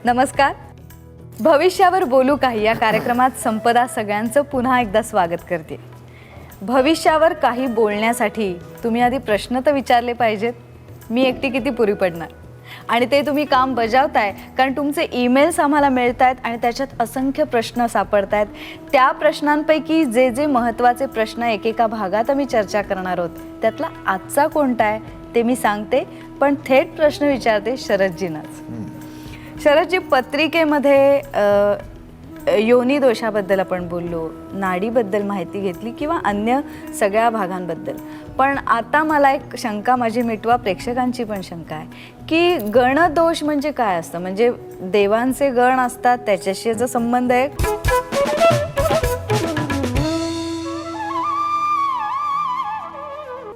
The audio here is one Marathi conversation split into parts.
नमस्कार. भविष्यावर बोलू काही या कार्यक्रमात संपदा सगळ्यांचं पुन्हा एकदा स्वागत करते. भविष्यावर काही बोलण्यासाठी तुम्ही आधी प्रश्न तर विचारले पाहिजेत. मी एकटी किती पुरी पडणार? आणि ते तुम्ही काम बजावताय कारण तुमचे ईमेल्स आम्हाला मिळत आहेत आणि त्याच्यात असंख्य प्रश्न सापडत आहेत. त्या प्रश्नांपैकी जे जे महत्त्वाचे प्रश्न एकेका भागात आम्ही चर्चा करणार आहोत त्यातला आजचा कोणता आहे ते मी सांगते, पण थेट प्रश्न विचारते शरदजींनाच. शरदजी, पत्रिकेमध्ये योनी दोषाबद्दल आपण बोललो, नाडीबद्दल माहिती घेतली किंवा अन्य सगळ्या भागांबद्दल, पण आता मला एक शंका माझी मिटवा, प्रेक्षकांची पण शंका आहे की गणदोष म्हणजे काय असतं? म्हणजे देवांचे गण असतात त्याच्याशी याचा संबंध आहे?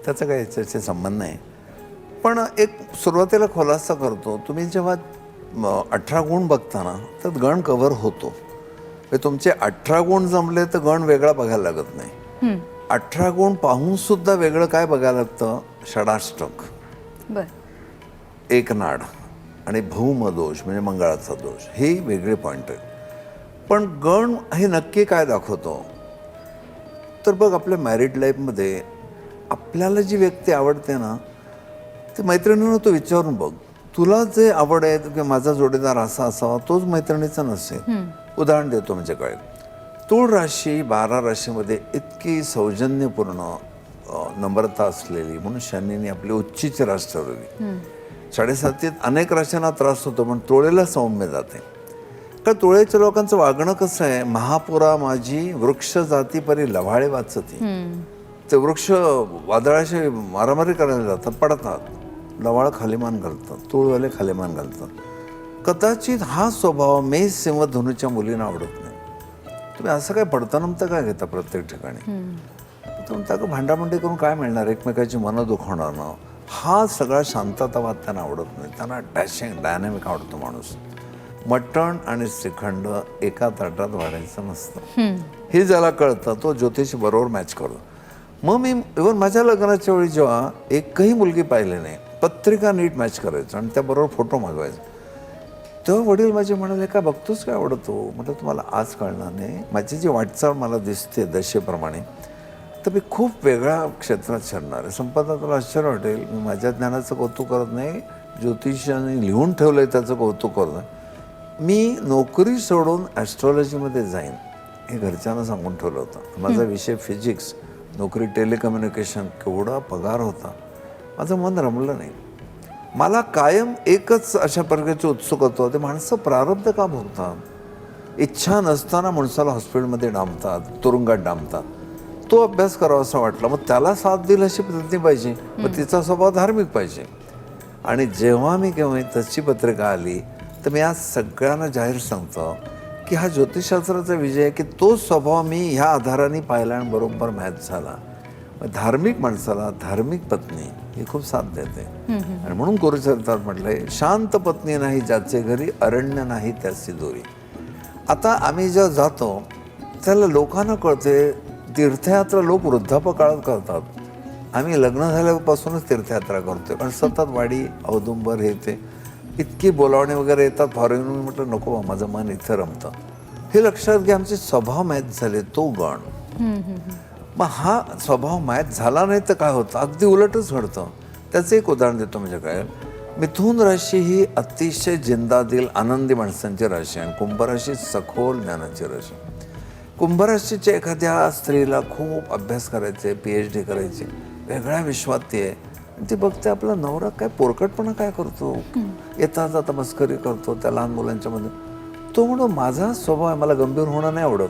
त्याचा काही याच्याशी संबंध नाही, पण एक सुरुवातीला खुलासा करतो. तुम्ही जेव्हा 18 गुण बघताना तर गण कव्हर होतो. तुमचे 18 गुण जमले तर गण वेगळा बघायला लागत नाही. 18 गुण पाहून सुद्धा वेगळं काय बघायला लागतं? षडाष्टक, एकनाड आणि भौमदोष म्हणजे मंगळाचा दोष, हे वेगळे पॉईंट आहेत. पण गण हे नक्की काय दाखवतो? तर बघ, आपल्या मॅरिड लाईफमध्ये आपल्याला जी व्यक्ती आवडते ना, ते मैत्रिणीनं तो विचारून बघ, तुला जे आवड आहे की माझा जोडीदार असा असावा, तोच मैत्रिणीचा नसेल. उदाहरण देतो म्हणजे काय, तूळ राशी 12 राशीमध्ये इतकी सौजन्यपूर्ण नम्रता असलेली म्हणून शनीने आपली उच्चीची रास ठरवली. 7.5 अनेक राशींना त्रास होतो, पण तुळेला सौम्य जाते. का तुळेच्या लोकांचं वागणं कसं आहे? महापुरा माझी वृक्ष जाती परी लव्हाळे वाचती. ते वृक्ष वादळाशी मारामारी करायला जातात, पडतात, लवाळ खालीमान घालतात, तुळवाले खालीमान घालतात. कदाचित हा स्वभाव मेष सिंहधनुच्या मुलींना आवडत नाही. तुम्ही असं काय पडताना काय घेता प्रत्येक ठिकाणी? तुम्ही त्याचं भांडाभांडी करून काय मिळणार? एकमेकाची मनं दुखवणार ना. हा सगळा शांततावाद त्यांना आवडत नाही. त्यांना डॅशिंग डायनॅमिक आवडतो माणूस. मटण आणि श्रीखंड एका ताटात वाढायचं नसतं, हे ज्याला कळतं तो ज्योतिषी बरोबर मॅच करतो. मग मी इव्हन माझ्या लग्नाच्या वेळी जेव्हा एकही मुलगी पाहिली नाही, पत्रिका नीट मॅच करायचं आणि त्याबरोबर फोटो मागवायचा, तेव्हा वडील माझे म्हणाले, काय बघतोस काय आवडतो? म्हटलं तुम्हाला आज कळणार नाही. माझी जी वाटचाल मला दिसते दशेप्रमाणे, तर मी खूप वेगळ्या क्षेत्रात शिरणार आहे. संपदा, तुला आश्चर्य वाटेल, मी माझ्या ज्ञानाचं कौतुक करत नाही, ज्योतिषाने लिहून ठेवलं आहे त्याचं कौतुक करत नाही. मी नोकरी सोडून ॲस्ट्रॉलॉजीमध्ये जाईन हे घरच्यांना सांगून ठेवलं होतं. माझा विषय फिजिक्स, नोकरी टेलिकम्युनिकेशन, केवढा पगार होता, माझं मन रमलं नाही. मला कायम एकच अशा प्रकारची उत्सुकता होते, माणसं प्रारब्ध का भोगतात? इच्छा नसताना माणसाला हॉस्पिटलमध्ये डांबतात, तुरुंगात डांबतात. तो अभ्यास करावा असं वाटला, मग त्याला साथ दिली अशी पद्धती पाहिजे, मग तिचा स्वभाव धार्मिक पाहिजे. आणि जेव्हा मी केव्हा तशी पत्रिका आली तर मी आज सगळ्यांना जाहीर सांगतो की हा ज्योतिषशास्त्राचा विजय आहे की तो स्वभाव मी ह्या आधाराने पाहिला आणि बरोबर मॅच झाला. धार्मिक माणसाला धार्मिक पत्नी ही खूप साथ देते. आणि म्हणून गुरुचरित्रात म्हटलंय, शांत पत्नी नाही ज्याचे घरी, अरण्य नाही त्याची दोरी. आता आम्ही जेव्हा जातो त्याला लोकांना कळते, तीर्थयात्रा लोक वृद्धापकाळात करतात, आम्ही लग्न झाल्यापासूनच तीर्थयात्रा करतोय. पण सतत वाडी औदुंबर हे ते इतकी बोलावणे वगैरे येतात फॉरेन. म्हटलं नको बा, माझं मन इथं रमतं. हे लक्षात घ्या, आमचे स्वभाव मॅच झाले, तो गण. मग हा स्वभाव मॅच झाला नाही तर काय होतं? अगदी उलटच घडतं. त्याचं एक उदाहरण देतो. म्हणजे काय, मिथुन राशी ही अतिशय जिंदादिल आनंदी माणसांची राशी आणि कुंभ राशी सखोल ज्ञानाची राशी. कुंभ राशीच्या एखाद्या स्त्रीला खूप अभ्यास करायचे, PhD करायचे, वेगळ्या विश्वात ती आहे. ती बघते आपला नवरा काय पोरकटपणा काय करतो, येता जाता मस्करी करतो त्या लहान मुलांच्या मध्ये. तो म्हणून माझा स्वभाव आहे, मला गंभीर होणं नाही आवडत.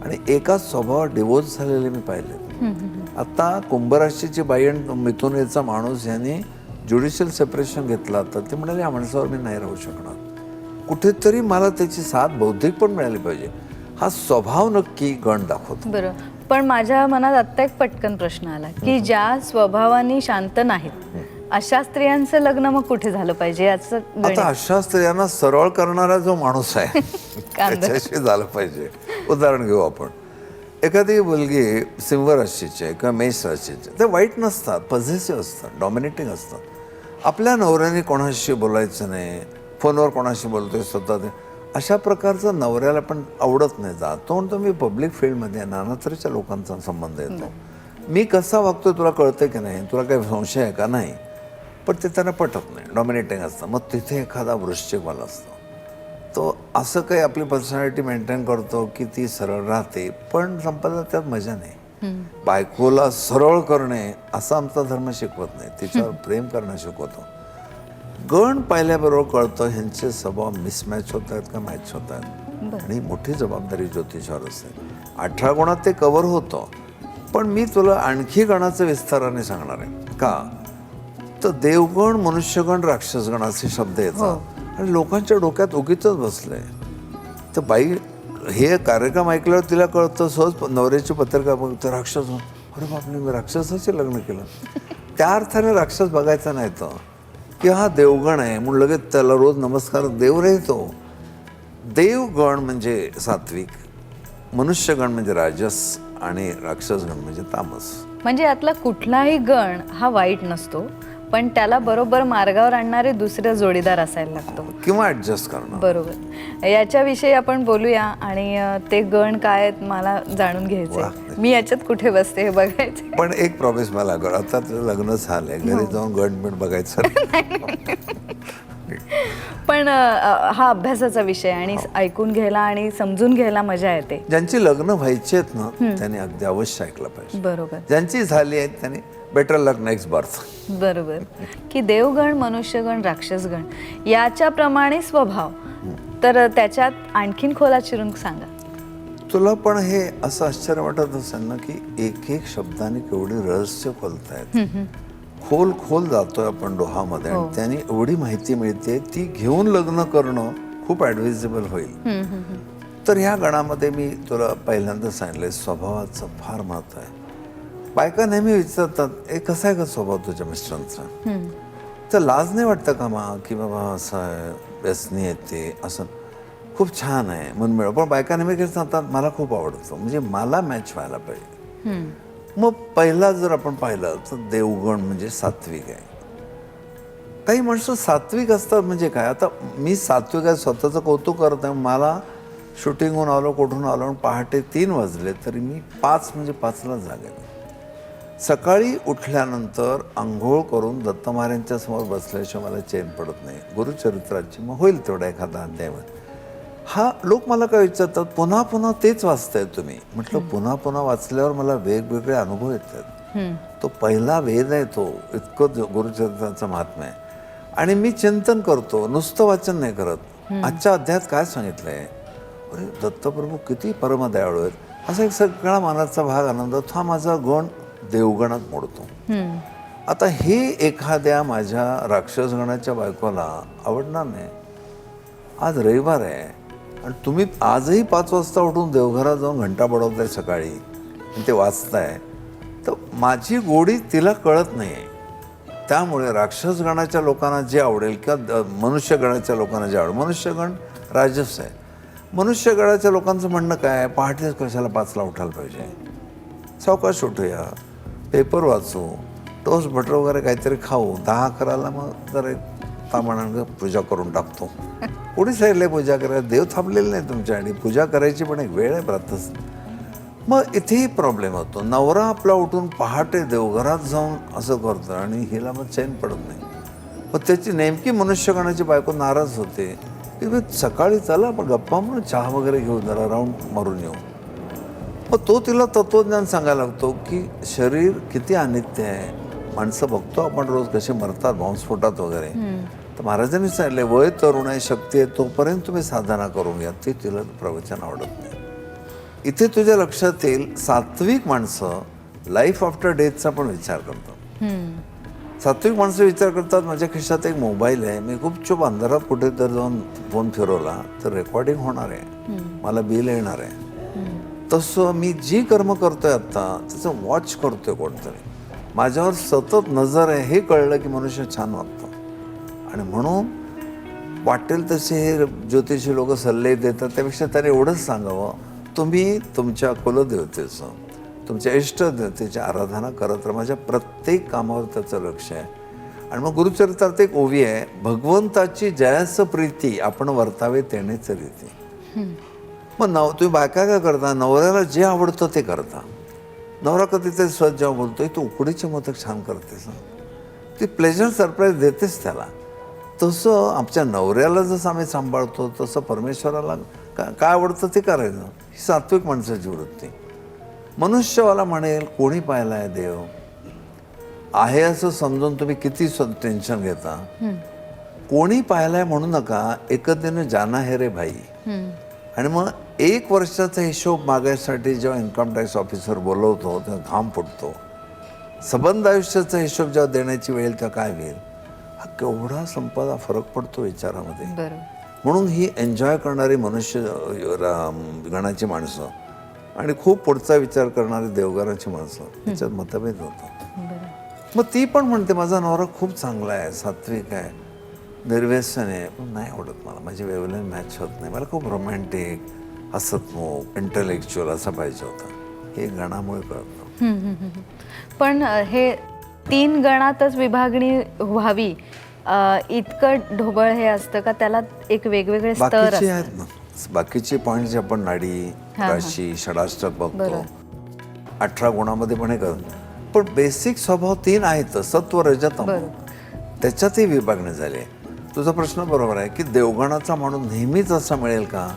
आणि एका स्वभावात डिवोर्स झालेले मी पाहिले. आता कुंभराशीची बाई आणि मिथुनेचा माणूस यांनी ज्युडिशियल सेपरेशन घेतला, तर ते म्हणाले या माणसावर मी नाही राहू शकणार. कुठेतरी मला त्याची साथ बौद्धिक पण मिळाली पाहिजे. हा स्वभाव नक्की गण दाखवतो. बरं, पण माझ्या मनात आत्ता एक पटकन प्रश्न आला की ज्या स्वभावाने शांत नाहीत अशा स्त्रियांचं लग्न मग कुठे झालं पाहिजे याचं? आता अशा स्त्रियांना सरळ करणारा जो माणूस आहे त्याच्याशी झालं पाहिजे. उदाहरण घेऊ आपण, एखादी मुलगी सिंह राशीची आहे किंवा मेष राशीची, ते वाईट नसतात, पॉझिटिव्ह असतात, डॉमिनेटिंग असतात. आपल्या नवऱ्याने कोणाशी बोलायचं नाही, फोनवर कोणाशी बोलतोय स्वतः ते अशा प्रकारचं नवऱ्याला पण आवडत नाही. जातो म्हणतो मी पब्लिक फील्डमध्ये नाना तऱ्हेच्या लोकांचा संबंध येतो, मी कसा वागतोय तुला कळतं की नाही, तुला काही संशय आहे का नाही, पण ते त्यांना पटत नाही, डॉमिनेटिंग असतं. मग तिथे एखादा वृश्चिकवाला असतो, तो असं काही आपली पर्सनॅलिटी मेंटेन करतो की ती सरळ राहते, पण संपदा त्यात मजा नाही. बायकोला सरळ करणे असा आमचा धर्म शिकवत नाही, तिच्यावर प्रेम करणं शिकवतो. गण पाहिल्याबरोबर कळतं ह्यांचे स्वभाव मिसमॅच होत आहेत का मॅच होत आहेत, आणि मोठी जबाबदारी ज्योतिषावर असते. 18 गुणात ते कव्हर होतं, पण मी तुला आणखी गणाचं विस्ताराने सांगणार आहे. का तर देवगण, मनुष्यगण, राक्षसगण असे शब्द येतात आणि लोकांच्या डोक्यात उगीच बसलंय. तर बाई हे कार्यक्रम ऐकल्यावर तिला कळतं, सहज नवऱ्याची पत्रिका बघतं, राक्षस, अरे बापरे मी राक्षसाचे लग्न केलं. त्या अर्थाने राक्षस बघायचा नाही तर की हा देवगण आहे म्हणून लगेच त्याला रोज नमस्कार देव राहतो. देवगण म्हणजे सात्विक, मनुष्यगण म्हणजे राजस आणि राक्षसगण म्हणजे तामस. म्हणजे यातला कुठलाही गण हा वाईट नसतो, पण त्याला बरोबर मार्गावर आणणारे दुसरे जोडीदार असायला लागतो किंवा ऍडजस्ट करणं. बरोबर. याच्याविषयी आपण बोलूया आणि ते गण काय आहेत मला जाणून घ्यायचंय, मी याच्यात कुठे बसते हे बघायचं. पण एक प्रॉमिस मला कर, आता तुझं लग्न झालंय, घरी जाऊन गण बिण बघायचं. पण हा अभ्यासाचा विषय आणि ऐकून घ्यायला आणि समजून घ्यायला मजा येते. ज्यांची लग्न व्हायची आहेत ना त्यांनी अगदी अवश्य ऐकलं पाहिजे. बरोबर. ज्यांची झाली आहेत त्यांनी बेटर लक नेक्स्ट बर्थ. बरोबर. की देवगण, मनुष्यगण, राक्षसगण याच्याप्रमाणे स्वभाव, तर त्याच्यात आणखीन खोलात शिरून सांगा. तुला पण हे असं आश्चर्य वाटत असेल ना की एक एक शब्दाने केवढी रहस्य खोलतायत. खोल खोल जातोय आपण डोहामध्ये आणि त्याने एवढी माहिती मिळते, ती घेऊन लग्न करणं खूप ॲडव्हायजेबल होईल. तर ह्या गणामध्ये मी तुला पहिल्यांदा सांगितलंय स्वभावाचं फार महत्व आहे. बायका नेहमी विचारतात, ए कसा आहे का स्वभाव तुझ्या मिस्टरांचा, तर लाज नाही वाटतं का मा की बाबा असं आहे, व्यसनी येते, असं खूप छान आहे मनमिळव. पण बायका नेहमी काय सांगतात, मला खूप आवडतो, म्हणजे मला मॅच व्हायला पाहिजे. मग पहिला जर आपण पाहिलं तर देवगण म्हणजे सात्विक आहे. काही माणसं सात्विक असतात म्हणजे काय, आता मी सात्विक आहे स्वतःचं कौतुक करत आहे. मला शूटिंगहून आलो, कुठून आलो आणि पहाटे 3 वाजले तरी मी 5 म्हणजे 5ला जागेल. सकाळी उठल्यानंतर आंघोळ करून दत्त महाराजांच्या समोर बसल्याशिवाय मला चैन पडत नाही. गुरुचरित्राची मग होईल तेवढा एखादा अध्याय. हा लोक मला काय विचारतात, पुन्हा पुन्हा तेच वाचताय तुम्ही. म्हटलं पुन्हा पुन्हा वाचल्यावर मला वेगवेगळे अनुभव येतात. तो पहिला वेद आहे, तो इतकं गुरुचरित्राचं महात्म्य आहे. आणि मी चिंतन करतो, नुसतं वाचन नाही करत. आजच्या अध्यायात काय सांगितलंय, अरे दत्तप्रभू किती परमदयाळू आहेत, असा एक सगळा मनाचा भाग आनंद हा माझा गुण देवगणात मोडतो. आता हे एखाद्या माझ्या राक्षसगणाच्या बायकोला आवडणार नाही. आज रविवार आहे आणि तुम्ही आजही 5 वाजता उठून देवघरात जाऊन घंटा बडवताय सकाळी आणि ते वाचताय, तर माझी गोडी तिला कळत नाही आहे. त्यामुळे राक्षसगणाच्या लोकांना जे आवडेल किंवा मनुष्यगणाच्या लोकांना जे आवडेल, मनुष्यगण राजस आहे. मनुष्यगणाच्या लोकांचं म्हणणं काय, पहाटेच कशाला 5ला उठायला पाहिजे, सावकाश उठूया, पेपर वाचू, टोस्ट बटर वगैरे काहीतरी खाऊ, 10-11ला मग जरा तामानानं पूजा करून टाकतो. कोणी सांगितलंय पूजा करायला, देव थांबलेले नाही तुमच्या, आणि पूजा करायची पण एक वेळ आहे प्रातःच. मग इथेही प्रॉब्लेम होतो. नवरा आपला उठून पहाटे देवघरात जाऊन असं करतो आणि हिला मग चैन पडत नाही. मग त्याची नेमकी मनुष्यगणाची बायको नाराज होते की मग सकाळी चला आपण गप्पा म्हणून चहा वगैरे घेऊन जरा राऊंड मारून येऊ. मग तो तिला तत्त्वज्ञान सांगायला लागतो की शरीर किती अनित्य आहे. माणसं बघतो आपण रोज कसे मरतात बॉम्बस्फोटात वगैरे. तर महाराजांनी सांगितले, वय तरुण आहे, शक्ती आहे, तोपर्यंत तुम्ही साधना करून घ्या. ते तिला प्रवचन आवडत नाही. इथे तुझ्या लक्षात येईल, सात्विक माणसं लाईफ आफ्टर डेथचा पण विचार करतात. सात्विक माणसं विचार करतात, माझ्या खिशात एक मोबाईल आहे, मी गुपचूप अंधारात कुठेतरी जाऊन फोन फिरवला तर रेकॉर्डिंग होणार आहे, मला बिल येणार आहे. तसं मी जी कर्म करतोय आत्ता त्याचं वॉच करतोय कोणतरी, माझ्यावर सतत नजर आहे, हे कळलं की मनुष्य छान वागतो. आणि म्हणून वाटेल तसे हे ज्योतिषी लोक सल्ले देतात, त्यापेक्षा त्याने एवढंच सांगावं, तुम्ही तुमच्या कुलदेवतेचं, तुमच्या इष्टदेवतेची आराधना करत राहा. माझ्या प्रत्येक कामावर त्याचं लक्ष आहे. आणि मग गुरुचरित्रात एक ओवी आहे, भगवंताची जयास प्रीती आपण वर्तावे तेनेच रीती. मग तुम्ही बायका काय करता, नवऱ्याला जे आवडतं ते करता. नवरा कधीतरी सहज जेव्हा बोलतोय तू उकडीचे मोदक छान करतेस, ती प्लेजर सरप्राईज देतेच त्याला. तसं आमच्या नवऱ्याला जसं आम्ही सांभाळतो तसं परमेश्वराला काय आवडतं ते करायचं. ही सात्विक माणसाची वृत्ती. मनुष्यवाला म्हणेल कोणी पाहिलाय देव आहे असं समजून तुम्ही किती टेन्शन घेता. कोणी पाहिलाय म्हणू नका, एकतेने जाना है रे भाई. आणि मग 1 वर्षाचा हिशोब मागायसाठी जेव्हा इन्कम टॅक्स ऑफिसर बोलवतो तेव्हा घाम फुटतो. सबंध आयुष्याचा हिशोब जेव्हा देण्याची वेळ तेव्हा काय होईल. हा केवढा संपदा फरक पडतो विचारामध्ये. म्हणून ही एन्जॉय करणारी मनुष्य गणाची माणसं आणि खूप पुढचा विचार करणारी देवघराची माणसं त्याच्यात मतभेद होतात. मग ती पण म्हणते माझा नवरा खूप चांगला आहे, सात्विक आहे, निर्व्यसन आहे, पण नाही आवडत मला, माझी वेवलेन मॅच होत नाही, मला खूप रोमॅन्टिक, हसतमुख, इंटेलेक्च्युअल असा पाहिजे होता. हे गणामुळे कळतं. पण हे 3 गणातच विभागणी व्हावी इतकं ढोबळ हे असतं का, त्याला एक वेगवेगळे स्तर बाकीचे असतात? आहेत ना, बाकीचे पॉईंट जे आपण नाडी, राशी, षडाष्टक बघतो, 18 गुणामध्ये पण हे करतो, पण बेसिक स्वभाव 3 आहेत, सत्व रज तम. त्याच्यातही विभागणी झाली आहे. तुझा प्रश्न बरोबर आहे की देवगणाचा माणूस नेहमीच असा मिळेल का,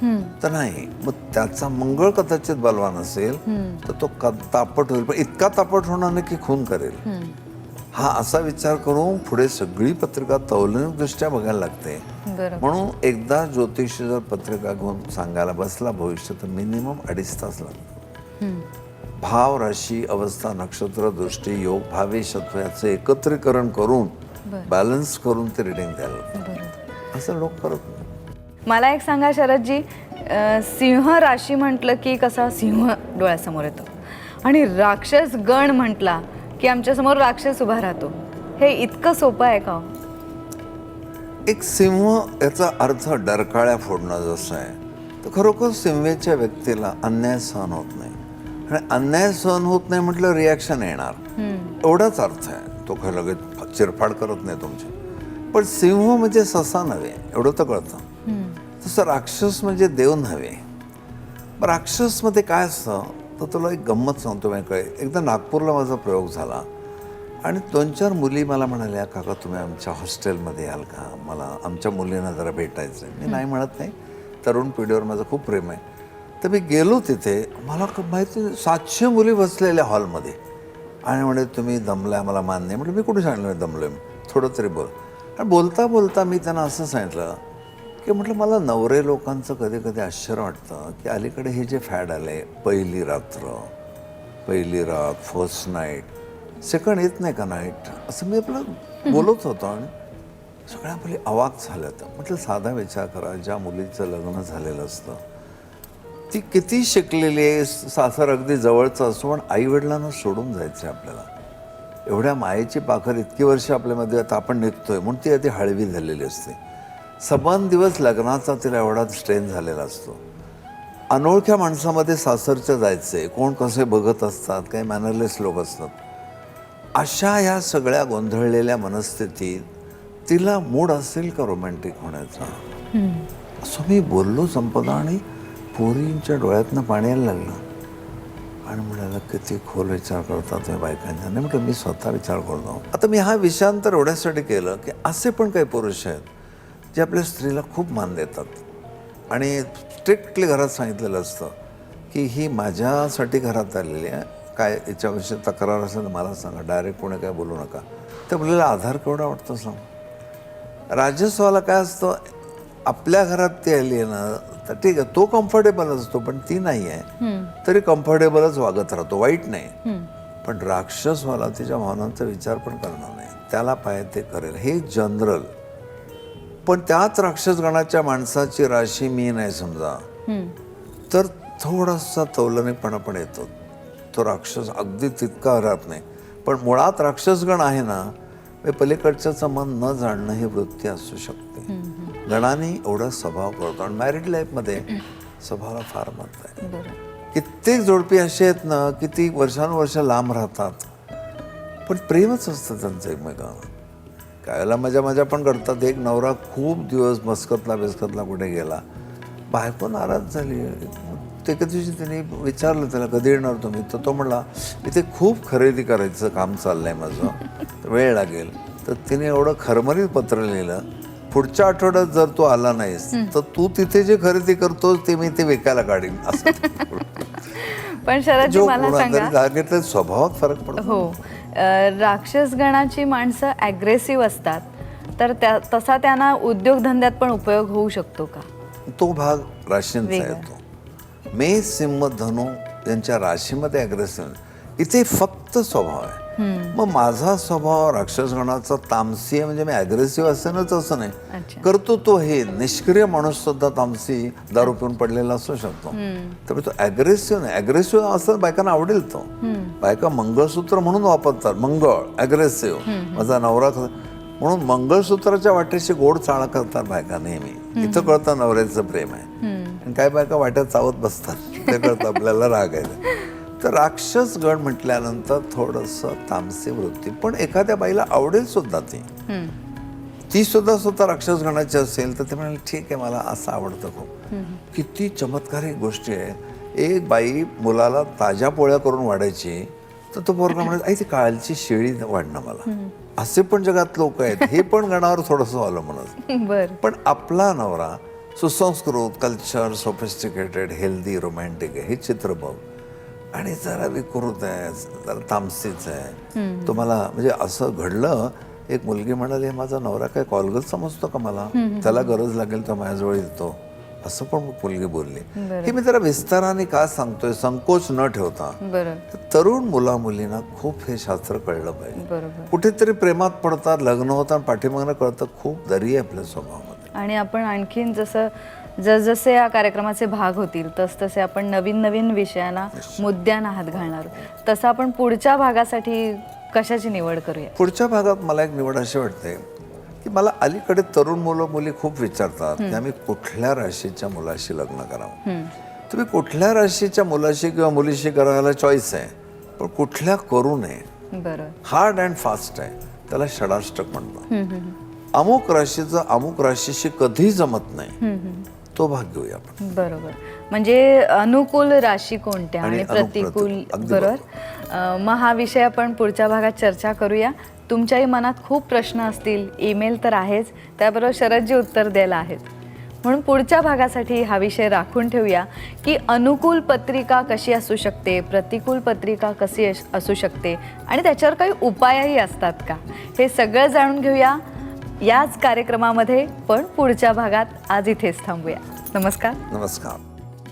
तर नाही. मग त्याचा मंगळ कदाचित बलवान असेल तर तो तापट होईल, पण इतका तापट होणार नाही की खून करेल. हा असा विचार करून पुढे सगळी पत्रिका तौलनिकदृष्ट्या बघायला लागते. म्हणून एकदा ज्योतिषी जर पत्रिका घेऊन सांगायला बसला भविष्य तर मिनिमम 2.5 तास लागतो. भाव, राशी, अवस्था, नक्षत्र, दृष्टी, योग, भावे, शत्व याचं एकत्रीकरण करून बॅलन्स करून ते रिडिंग द्यायला लागतं. असं लोक करत नाही. मला एक सांगा शरदजी, सिंह राशी म्हटलं की कसा सिंह डोळ्यासमोर येतो आणि राक्षस गण म्हटला की आमच्यासमोर राक्षस उभा राहतो. हे इतकं सोपं आहे का? एक सिंह याचा अर्थ डरकाळ्या फोडणं जसं आहे, तर खरोखर सिंहेच्या व्यक्तीला अन्याय सहन होत नाही. आणि अन्याय सहन होत नाही म्हटलं रिॲक्शन येणार, एवढाच अर्थ आहे. तो काही लगेच चिरफाड करत नाही तुमची. पण सिंह म्हणजे ससा नव्हे, एवढं तर कळतं. तसं राक्षस म्हणजे देव नव्हे. राक्षसमध्ये काय असतं तर तुला एक गंमत सांगतो. मी एकदा नागपूरला माझा प्रयोग झाला आणि 2-4 मुली मला म्हणाल्या, काका तुम्ही आमच्या हॉस्टेलमध्ये याल का, मला आमच्या मुलींना जरा भेटायचं आहे. मी नाही म्हणत नाही, तरुण पिढीवर माझं खूप प्रेम आहे. तर मी गेलो तिथे, मला माहिती 700 मुली बसलेल्या हॉलमध्ये आणि म्हणे तुम्ही दमलाय, मला मान नाही. म्हटलं मी कुठे सांगितलं दमलोय, थोडं तरी बोल. आणि बोलता बोलता मी त्यांना असं सांगितलं की म्हटलं मला नवरे लोकांचं कधी कधी आश्चर्य वाटतं की अलीकडे हे जे फॅड आले, पहिली रात्र, पहिली रात, फर्स्ट नाईट, सेकंड येत नाही का नाईट, असं मी आपलं बोलत होतो. आणि सगळ्या मुली अवाक झाल्या होत्या. म्हटलं साधा विचार करा, ज्या मुलीचं लग्न झालेलं असतं ती किती शिकलेली आहे, सासर अगदी जवळचं असो, पण आईवडिलांना सोडून जायचं आहे आपल्याला. एवढ्या मायेची पाखर इतकी वर्ष आपल्यामध्ये आता आपण निघतोय म्हणून ती आधी हळवी झालेली असते. सबंध दिवस लग्नाचा तिला एवढा स्ट्रेन झालेला असतो. अनोळख्या माणसामध्ये सासरचं जायचंय, कोण कसे बघत असतात, काही मॅनरलेस लोक असतात. अशा ह्या सगळ्या गोंधळलेल्या मनस्थितीत तिला मूड असेल का रोमॅन्टिक होण्याचा, असं मी बोललो संपदा. आणि पोरींच्या डोळ्यातनं पाणी यायला लागलं आणि म्हणाला किती खोल विचार करता तुम्ही बायकांचा. नाही म्हटलं मी स्वतः विचार करतो. आता मी हा विषयांतर एवढ्यासाठी केलं की असे पण काही पुरुष आहेत जे आपल्या स्त्रीला खूप मान देतात आणि स्ट्रिक्टली घरात सांगितलेलं असतं की ही माझ्यासाठी घरात आलेली आहे, काय याच्याविषयी तक्रार असेल तर मला सांगा, डायरेक्ट कोणी काय बोलू नका. तर आपल्याला आधार केवढा वाटतो सांग. राजस्वाला काय असतं, आपल्या घरात ती आली आहे ना तर ठीक आहे, तो कम्फर्टेबल असतो, पण ती नाही आहे तरी कम्फर्टेबलच वागत राहतो, वाईट नाही. पण राक्षसवाला तिच्या भावनांचा विचार पण करणार नाही, त्याला पाहिजे ते करेल, हे जनरल. पण त्याच राक्षसगणाच्या माणसाची राशी मी नाही समजा तर थोडासा तौलनिकपणा पण येतो. तो राक्षस अगदी तितका राहत नाही, पण मुळात राक्षसगण आहे ना, पलीकडच्याचं मन न जाणणं ही वृत्ती असू शकते. गणाने एवढा स्वभाव करतो. आणि मॅरिड लाईफमध्ये स्वभावाला फार महत्त्व आहे. कित्येक जोडपी असे आहेत ना की ती वर्षानुवर्ष लांब राहतात पण प्रेमच असतं त्यांचं एकमेकांना. काय वेळेला मजा पण करतात. एक नवरा खूप दिवस मस्कतला कुठे गेला, बायको नाराज झाली. ते एके दिवशी त्याने विचारलं त्याला, कधी येणार तुम्ही? तर तो म्हणला, इथे खूप खरेदी करायचं काम चाललंय माझं, वेळ लागेल. तर तिने एवढं खरमरीत पत्र लिहिलं, पुढच्या आठवड्यात जर तू आला नाहीस तर तू तिथे जे खरेदी करतोस ते मी ते विकायला काढीन असं. पण शरदजी मला सांगा, जागेतल्या स्वभावात फरक पडतो. हो, राक्षस गणाची माणसं ॲग्रेसिव्ह असतात, तर तसा त्यांना उद्योगधंद्यात पण उपयोग होऊ शकतो का? तो भाग राशींचा येतो. मेष, सिंह, धनु यांच्या राशीमध्ये ॲग्रेसिव्ह, इथे फक्त स्वभाव आहे. मग माझा स्वभाव राक्षसगणाचा तामसी आहे म्हणजे मी ॲग्रेसिव्ह असेनच असं नाही. करतो तो हे निष्क्रिय माणूस सुद्धा तामसी दारू पिऊन पडलेला असू शकतो. त्यामुळे तो ॲग्रेसिव्ह नाही. ॲग्रेसिव्ह असं बायकांना आवडेल तो. बायका मंगळसूत्र म्हणून वापरतात, मंगळ ॲग्रेसिव्ह, माझा नवरा. म्हणून मंगळसूत्राच्या वाटेशी गोड चाळा करतात बायका नेहमी. इथं कळतं नवऱ्याचं प्रेम आहे. आणि काय बायका वाट्यात चावत बसतात, ते कळतं आपल्याला राग आहे. तर राक्षस गण म्हटल्यानंतर थोडंसं तामसी वृत्ती, पण एखाद्या बाईला आवडेल सुद्धा ती सुद्धा स्वतः राक्षस गणाची असेल तर ते म्हणाले ठीक आहे, मला असं आवडतं खूप. किती चमत्कारिक गोष्टी आहे. एक बाई मुलाला ताज्या पोळ्या करून वाढायची, तर तो पोरगा म्हणायचा, आई ती काळची शेळी वाढणं मला. असे पण जगात लोक आहेत. हे पण गणावर थोडंसं अवलंबून. पण आपला नवरा सुसंस्कृत, कल्चर, सोफिस्टिकेटेड, हेल्दी, रोमॅन्टिक आहे, हे चित्र बघ. आणि जरा विकृत आहे, जरा तामसीच आहे. तुम्हाला म्हणजे असं घडलं, एक मुलगी म्हणाली, माझा नवरा काय कॉलगल समजतो का मला, त्याला गरज लागेल तर माझ्याजवळ येतो, असं पण मुलगी बोलली. हे मी जरा विस्ताराने का सांगतोय, संकोच न ठेवता. तरुण मुला मुलींना खूप हे शास्त्र कळलं पाहिजे. कुठेतरी प्रेमात पडतात, लग्न होतात, पाठीमागणं कळतं खूप दरी आहे आपल्या स्वभावामध्ये. आणि आपण आणखीन जसजसे या कार्यक्रमाचे भाग होतील तसतसे आपण नवीन विषयांना, मुद्द्यांना हात घालणार. तसं आपण पुढच्या भागासाठी कशाची निवड करूया? पुढच्या भागात मला एक निवड अशी वाटते की मला अलीकडे तरुण मुलं मुली खूप विचारतात की आम्ही कुठल्या राशीच्या मुलाशी लग्न करावं. तुम्ही कुठल्या राशीच्या मुलाशी किंवा मुलीशी करायला चॉईस आहे, पण कुठल्या करू नये. हार्ड अँड फास्ट आहे, त्याला षडाष्टक म्हणतात. अमुक राशीचं अमुक राशीशी कधी जमत नाही, तो भाग घेऊया आपण. बरोबर. म्हणजे अनुकूल राशी कोणत्या आणि प्रतिकूल. बरोबर. मग हा विषय आपण पुढच्या भागात चर्चा करूया. तुमच्याही मनात खूप प्रश्न असतील, ईमेल तर आहेच, त्याबरोबर शरदजी उत्तर द्यायला आहेत. म्हणून पुढच्या भागासाठी हा विषय राखून ठेवूया की अनुकूल पत्रिका कशी असू शकते, प्रतिकूल पत्रिका कशी असू शकते आणि त्याच्यावर काही उपायही असतात का, हे सगळं जाणून घेऊया याच कार्यक्रमामध्ये. पण पुढच्या भागात आज इथेच थांबूया. नमस्कार. नमस्कार.